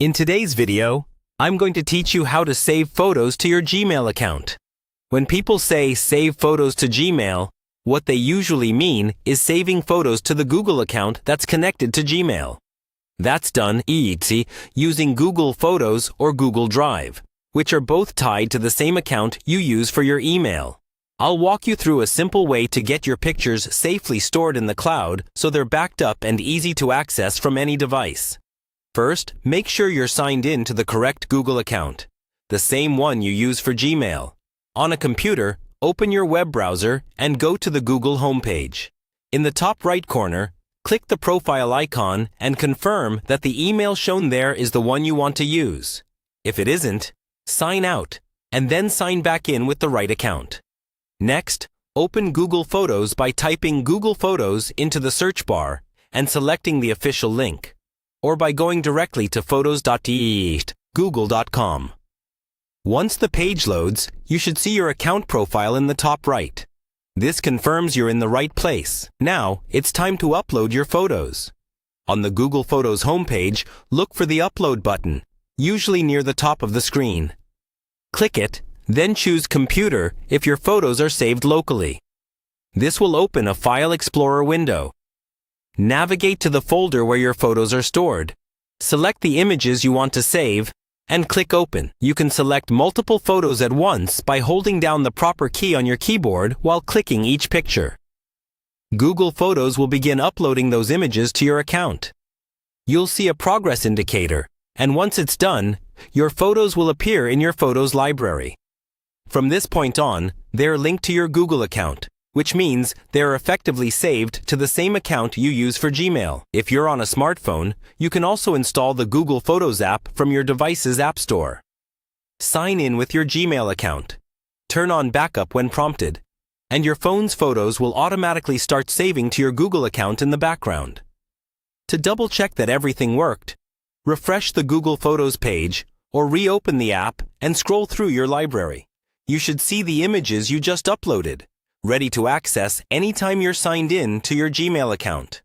In today's video, I'm going to teach you how to save photos to your Gmail account. When people say save photos to Gmail, what they usually mean is saving photos to the Google account that's connected to Gmail. That's done easy using Google Photos or Google Drive, which are both tied to the same account you use for your email. I'll walk you through a simple way to get your pictures safely stored in the cloud so they're backed up and easy to access from any device. First, make sure you're signed in to the correct Google account, the same one you use for Gmail. On a computer, open your web browser and go to the Google homepage. In the top right corner, click the profile icon and confirm that the email shown there is the one you want to use. If it isn't, sign out and then sign back in with the right account. Next, open Google Photos by typing Google Photos into the search bar and selecting the official link, or by going directly to photos.google.com. Once the page loads, you should see your account profile in the top right. This confirms you're in the right place. Now, it's time to upload your photos. On the Google Photos homepage, look for the Upload button, usually near the top of the screen. Click it, then choose Computer if your photos are saved locally. This will open a File Explorer window. Navigate to the folder where your photos are stored. Select the images you want to save and click Open. You can select multiple photos at once by holding down the proper key on your keyboard while clicking each picture. Google Photos will begin uploading those images to your account. You'll see a progress indicator, and once it's done, your photos will appear in your Photos library. From this point on, they're linked to your Google account, which means they're effectively saved to the same account you use for Gmail. If you're on a smartphone, you can also install the Google Photos app from your device's app store. Sign in with your Gmail account. Turn on backup when prompted, and your phone's photos will automatically start saving to your Google account in the background. To double-check that everything worked, refresh the Google Photos page or reopen the app and scroll through your library. You should see the images you just uploaded, ready to access anytime you're signed in to your Gmail account.